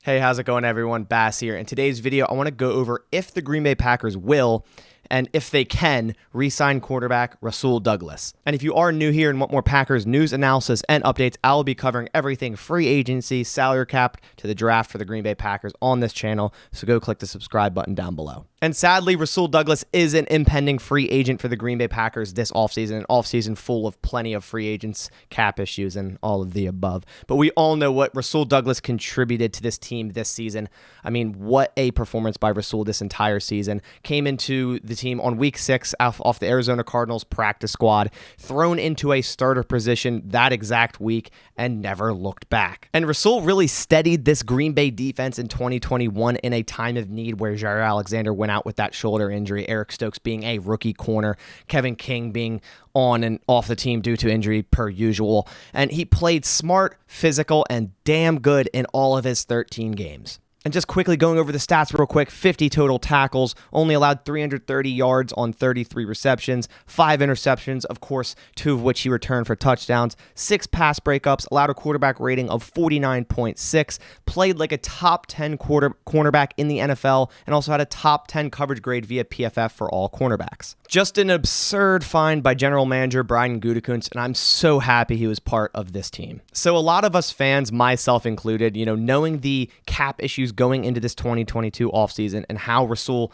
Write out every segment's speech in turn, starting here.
Hey, how's it going, everyone? Bass here. In today's video, I want to go over if the Green Bay Packers will, and if they can, re-sign quarterback Rasul Douglas. And if you are new here and want more Packers news, analysis, and updates, I will be covering everything free agency, salary cap, to the draft for the Green Bay Packers on this channel, so go click the subscribe button down below. And sadly, Rasul Douglas is an impending free agent for the Green Bay Packers this offseason, an offseason full of plenty of free agents, cap issues, and all of the above. But we all know what Rasul Douglas contributed to this team this season. I mean, what a performance by Rasul this entire season. Came into the team on week 6 off the Arizona Cardinals practice squad, thrown into a starter position that exact week, and never looked back. And Rasul really steadied this Green Bay defense in 2021 in a time of need where Jair Alexander went out with that shoulder injury, Eric Stokes being a rookie corner, Kevin King being on and off the team due to injury per usual. And he played smart, physical, and damn good in all of his 13 games. And just quickly going over the stats real quick, 50 total tackles, only allowed 330 yards on 33 receptions, 5 interceptions, of course, 2 of which he returned for touchdowns, 6 pass breakups, allowed a quarterback rating of 49.6, played like a top 10 cornerback in the NFL, and also had a top 10 coverage grade via PFF for all cornerbacks. Just an absurd find by general manager Brian Gutekunst, and I'm so happy he was part of this team. So a lot of us fans, myself included, knowing the cap issues going into this 2022 offseason and how Rasul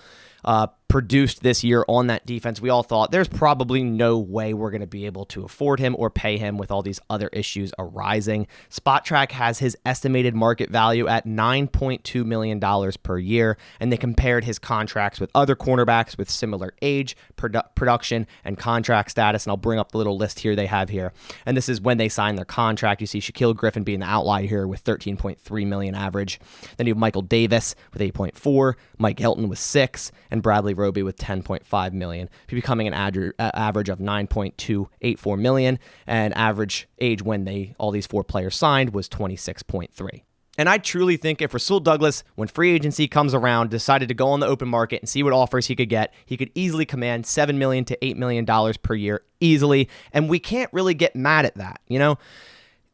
produced this year on that defense, we all thought there's probably no way we're going to be able to afford him or pay him with all these other issues arising. SpotTrack has his estimated market value at $9.2 million per year, and they compared his contracts with other cornerbacks with similar age, production, and contract status, and I'll bring up the little list here they have here. And this is when they signed their contract. You see Shaquille Griffin being the outlier here with $13.3 million average. Then you have Michael Davis with 8.4, Mike Hilton with 6, and Bradley Roby with 10.5 million, becoming an average of 9.284 million, and average age when all these 4 players signed was 26.3. And I truly think if Rasul Douglas, when free agency comes around, decided to go on the open market and see what offers he could get, he could easily command $7 million to $8 million per year easily, and we can't really get mad at that,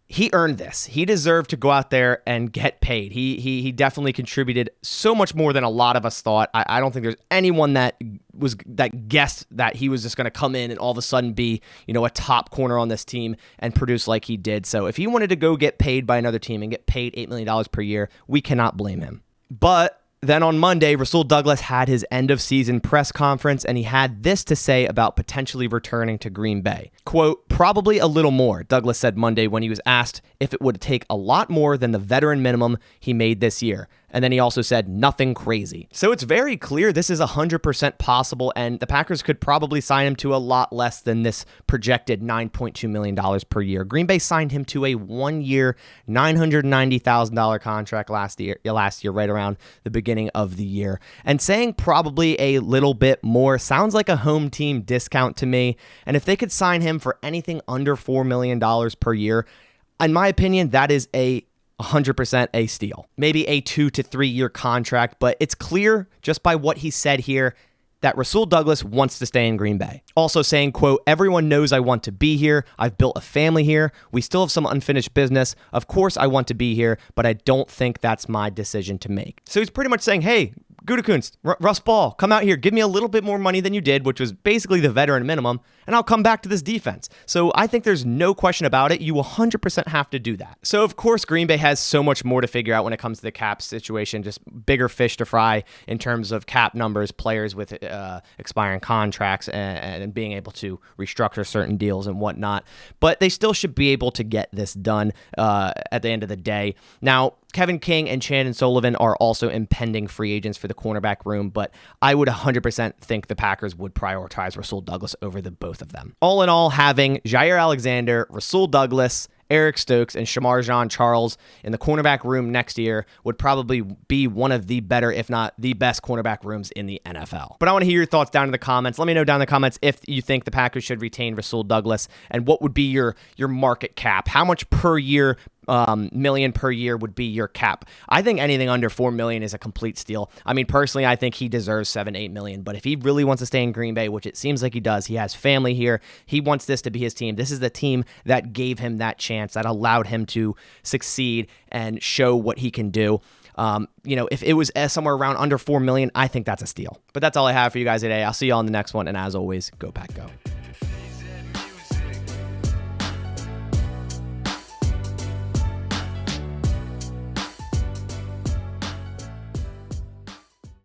He earned this. He deserved to go out there and get paid. He definitely contributed so much more than a lot of us thought. I don't think there's anyone that guessed that he was just going to come in and all of a sudden be, a top corner on this team and produce like he did. So if he wanted to go get paid by another team and get paid $8 million per year, we cannot blame him. But then on Monday, Rasul Douglas had his end-of-season press conference, and he had this to say about potentially returning to Green Bay. Quote, "Probably a little more," Douglas said Monday when he was asked if it would take a lot more than the veteran minimum he made this year. And then he also said nothing crazy. So it's very clear this is 100% possible, and the Packers could probably sign him to a lot less than this projected $9.2 million per year. Green Bay signed him to a 1-year, $990,000 contract last year, right around the beginning of the year. And saying probably a little bit more sounds like a home team discount to me. And if they could sign him for anything under $4 million per year, in my opinion, that is 100% a steal. Maybe a 2 to 3 year contract, but it's clear just by what he said here that Rasul Douglas wants to stay in Green Bay. Also saying, quote, "Everyone knows I want to be here. I've built a family here. We still have some unfinished business. Of course I want to be here, but I don't think that's my decision to make." So he's pretty much saying, hey, Gutekunst, Russ Ball, come out here, give me a little bit more money than you did, which was basically the veteran minimum, and I'll come back to this defense. So I think there's no question about it. You 100% have to do that. So of course, Green Bay has so much more to figure out when it comes to the cap situation, just bigger fish to fry in terms of cap numbers, players with expiring contracts, and being able to restructure certain deals and whatnot. But they still should be able to get this done at the end of the day. Now, Kevin King and Chandon Sullivan are also impending free agents for the cornerback room, but I would 100% think the Packers would prioritize Rasul Douglas over the both of them. All in all, having Jair Alexander, Rasul Douglas, Eric Stokes, and Shamar Jean-Charles in the cornerback room next year would probably be one of the better, if not the best, cornerback rooms in the NFL. But I want to hear your thoughts down in the comments. Let me know down in the comments if you think the Packers should retain Rasul Douglas, and what would be your market cap. How much per year million per year would be your cap. I think anything under $4 million is a complete steal. I mean, personally, I think he deserves $7-8 million, but if he really wants to stay in Green Bay, which it seems like he does, he has family here, he wants this to be his team. This is the team that gave him that chance, that allowed him to succeed and show what he can do. If it was somewhere around under $4 million, I think that's a steal. But that's all I have for you guys today. I'll see you on the next one. And as always, go Pack Go.